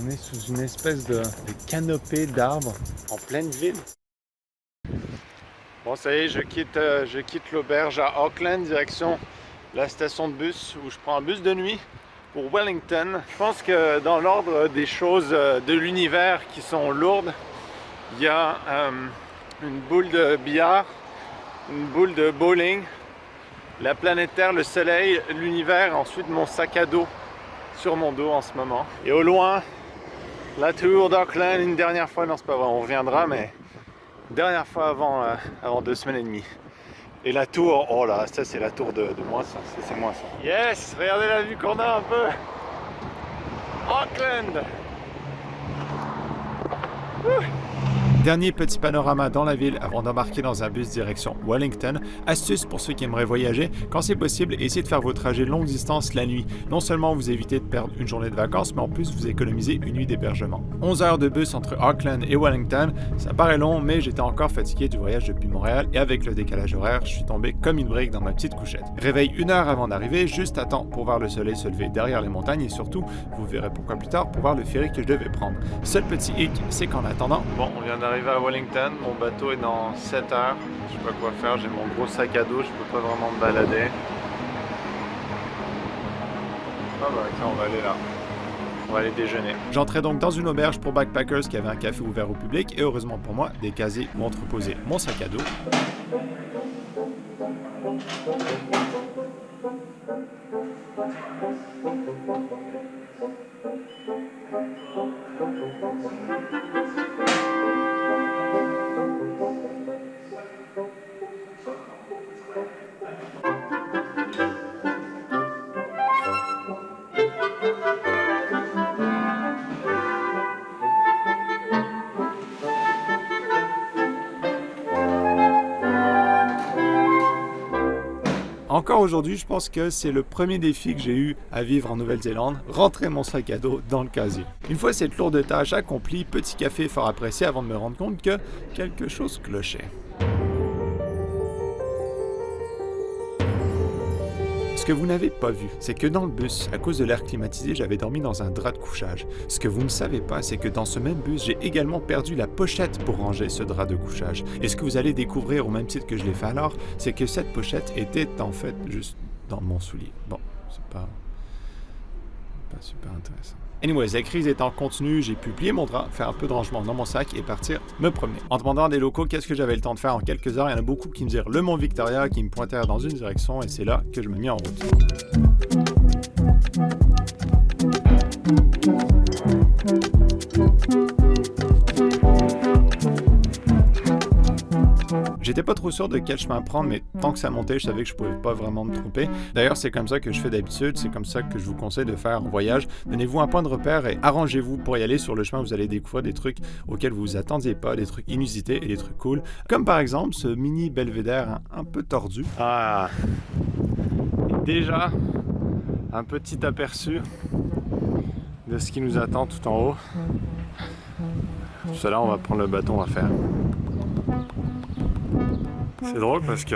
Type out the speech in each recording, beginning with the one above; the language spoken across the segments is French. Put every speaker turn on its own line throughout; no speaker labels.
On est sous une espèce de canopée d'arbres en pleine ville. Bon, ça y est, je quitte l'auberge à Auckland, direction la station de bus où je prends un bus de nuit pour Wellington. Je pense que dans l'ordre des choses de l'univers qui sont lourdes, il y a une boule de billard, une boule de bowling, la planète Terre, le soleil, l'univers, ensuite mon sac à dos sur mon dos en ce moment. Et au loin, la tour d'Auckland, une dernière fois, non c'est pas vrai, on reviendra, mais dernière fois avant 2 semaines et demie. Et la tour, oh là, ça c'est la tour de moi, ça, c'est moi ça. Yes, regardez la vue qu'on a un peu. Auckland. Ouh. Dernier petit panorama dans la ville avant d'embarquer dans un bus direction Wellington. Astuce pour ceux qui aimeraient voyager, quand c'est possible, essayez de faire vos trajets longue distance la nuit. Non seulement vous évitez de perdre une journée de vacances, mais en plus vous économisez une nuit d'hébergement. 11 heures de bus entre Auckland et Wellington, ça paraît long, mais j'étais encore fatigué du voyage depuis Montréal et avec le décalage horaire, je suis tombé comme une brique dans ma petite couchette. Réveil 1 heure avant d'arriver, juste à temps pour voir le soleil se lever derrière les montagnes et surtout, vous verrez pourquoi plus tard, pour voir le ferry que je devais prendre. Seul petit hic, c'est qu'en attendant, bon, on vient d'arriver à Wellington, mon bateau est dans 7 heures, je sais pas quoi faire, j'ai mon gros sac à dos, je peux pas vraiment me balader. Ah bah tiens, on va aller là. On va aller déjeuner. J'entrais donc dans une auberge pour backpackers qui avait un café ouvert au public et heureusement pour moi, des casiers où entreposer mon sac à dos. Encore aujourd'hui, je pense que c'est le premier défi que j'ai eu à vivre en Nouvelle-Zélande, rentrer mon sac à dos dans le casier. Une fois cette lourde tâche accomplie, petit café fort apprécié avant de me rendre compte que quelque chose clochait. Ce que vous n'avez pas vu, c'est que dans le bus, à cause de l'air climatisé, j'avais dormi dans un drap de couchage. Ce que vous ne savez pas, c'est que dans ce même bus, j'ai également perdu la pochette pour ranger ce drap de couchage. Et ce que vous allez découvrir au même titre que je l'ai fait alors, c'est que cette pochette était en fait juste dans mon soulier. Bon, c'est pas super intéressant. Anyways, la crise étant continue, j'ai pu plier mon drap, faire un peu de rangement dans mon sac et partir me promener. En demandant à des locaux qu'est-ce que j'avais le temps de faire en quelques heures, il y en a beaucoup qui me disaient le Mont Victoria, qui me pointèrent dans une direction et c'est là que je me mis en route. J'étais pas trop sûr de quel chemin prendre, mais tant que ça montait, je savais que je pouvais pas vraiment me tromper. D'ailleurs, c'est comme ça que je fais d'habitude, c'est comme ça que je vous conseille de faire en voyage. Donnez-vous un point de repère et arrangez-vous pour y aller. Sur le chemin, vous allez découvrir des trucs auxquels vous vous attendiez pas, des trucs inusités et des trucs cool. Comme par exemple ce mini belvédère un peu tordu. Ah, et déjà un petit aperçu de ce qui nous attend tout en haut. Tout cela, on va prendre le bâton à faire. C'est drôle parce que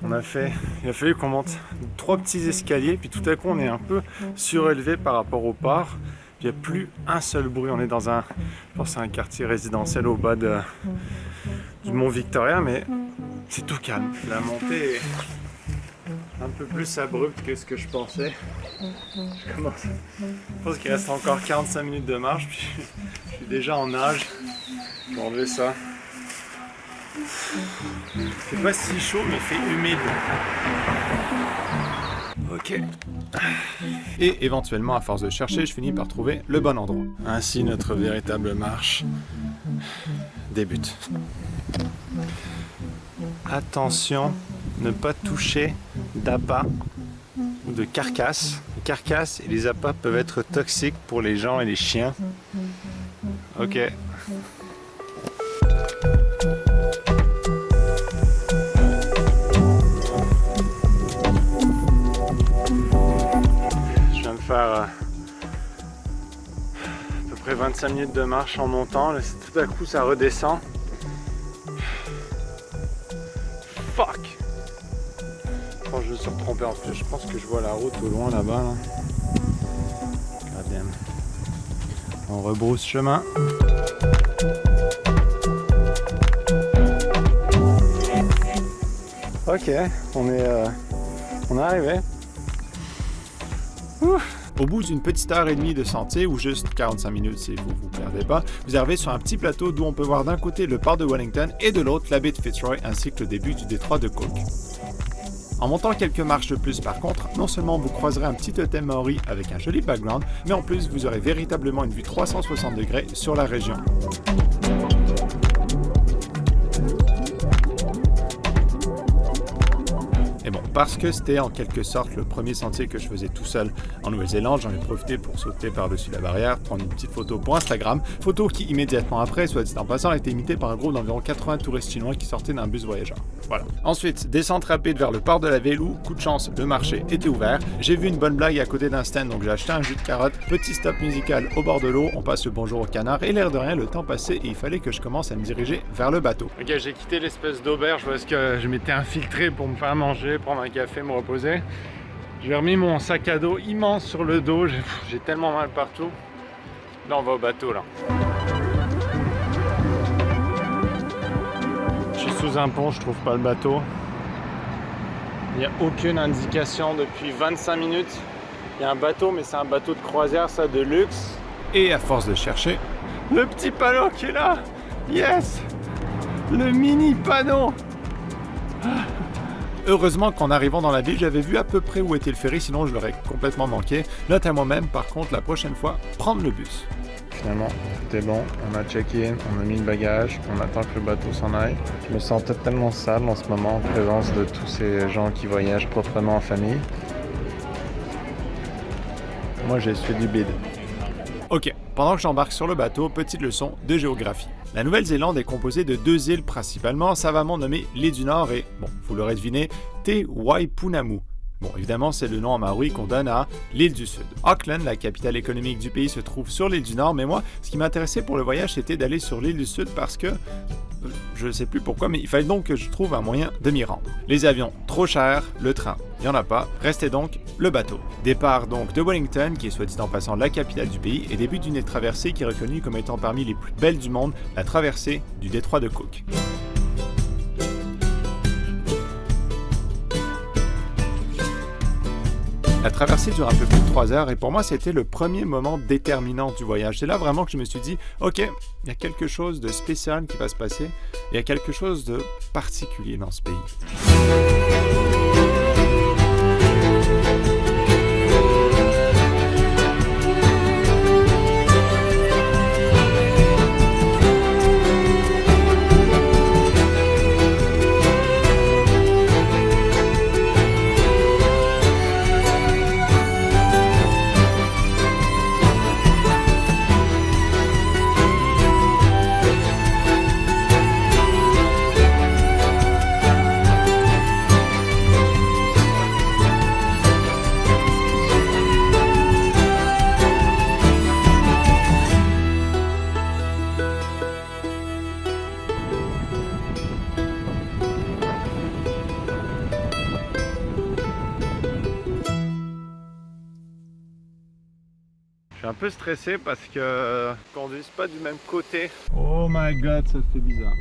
il a fallu qu'on monte 3 petits escaliers, puis tout à coup on est un peu surélevé par rapport au port. Il n'y a plus un seul bruit. On est dans je pense c'est un quartier résidentiel au bas du Mont Victoria, mais c'est tout calme. La montée est un peu plus abrupte que ce que je pensais. Je pense qu'il reste encore 45 minutes de marche, puis je suis déjà en nage. Je vais enlever ça. C'est pas si chaud, mais c'est humide. Ok. Et éventuellement, à force de chercher, je finis par trouver le bon endroit. Ainsi, notre véritable marche débute. Attention, ne pas toucher d'appât ou de carcasse. Les carcasses et les appâts peuvent être toxiques pour les gens et les chiens. Ok. Faire à peu près 25 minutes de marche en montant, là, tout à coup ça redescend. Fuck! Oh, je me suis retrompé en plus, je pense que je vois la route au loin là-bas. Là. God damn. On rebrousse chemin. Ok, on est arrivé. Ouf. Au bout d'une petite heure et demie de sentier, ou juste 45 minutes si vous vous perdez pas, vous arrivez sur un petit plateau d'où on peut voir d'un côté le port de Wellington et de l'autre la baie de Fitzroy ainsi que le début du détroit de Cook. En montant quelques marches de plus par contre, non seulement vous croiserez un petit hôtel maori avec un joli background, mais en plus vous aurez véritablement une vue 360 degrés sur la région. Et bon, parce que c'était en quelque sorte le premier sentier que je faisais tout seul en Nouvelle-Zélande, j'en ai profité pour sauter par-dessus la barrière, prendre une petite photo pour Instagram, photo qui immédiatement après, soit dit en passant, a été imitée par un groupe d'environ 80 touristes chinois qui sortaient d'un bus voyageur. Voilà. Ensuite, descente rapide vers le port de la ville où, coup de chance, le marché était ouvert. J'ai vu une bonne blague à côté d'un stand, donc j'ai acheté un jus de carotte. Petit stop musical au bord de l'eau, on passe le bonjour au canard et l'air de rien, le temps passait et il fallait que je commence à me diriger vers le bateau. Ok, j'ai quitté l'espèce d'auberge parce que je m'étais infiltré pour me faire manger, prendre un café, me reposer. J'ai remis mon sac à dos immense sur le dos, j'ai tellement mal partout. Là, on va au bateau, là. Je suis sous un pont, je trouve pas le bateau. Il n'y a aucune indication depuis 25 minutes. Il y a un bateau, mais c'est un bateau de croisière, ça, de luxe. Et à force de chercher, le petit panneau qui est là. Yes! Le mini panneau. Heureusement qu'en arrivant dans la ville, j'avais vu à peu près où était le ferry, sinon je l'aurais complètement manqué. Note à moi-même, par contre, la prochaine fois, prendre le bus. Finalement, tout est bon, on a check-in, on a mis le bagage, on attend que le bateau s'en aille. Je me sens tellement sale en ce moment en présence de tous ces gens qui voyagent proprement en famille. Moi, j'ai essuyé du bide. Ok, pendant que j'embarque sur le bateau, petite leçon de géographie. La Nouvelle-Zélande est composée de 2 îles principalement, savamment nommées l'île du Nord et, bon, vous l'aurez deviné, Te Waipunamu. Bon, évidemment, c'est le nom en maori qu'on donne à l'île du Sud. Auckland, la capitale économique du pays, se trouve sur l'île du Nord, mais moi, ce qui m'intéressait pour le voyage, c'était d'aller sur l'île du Sud parce que, je ne sais plus pourquoi, mais il fallait donc que je trouve un moyen de m'y rendre. Les avions, trop chers, le train, il n'y en a pas, restait donc le bateau. Départ donc de Wellington, qui est soit dit en passant la capitale du pays, et début d'une traversée qui est reconnue comme étant parmi les plus belles du monde, la traversée du détroit de Cook. La traversée dure un peu plus de 3 heures et pour moi c'était le premier moment déterminant du voyage. C'est là vraiment que je me suis dit, ok, il y a quelque chose de spécial qui va se passer, il y a quelque chose de particulier dans ce pays. Je suis un peu stressé parce que ils conduisent pas du même côté. Oh my god, ça fait bizarre.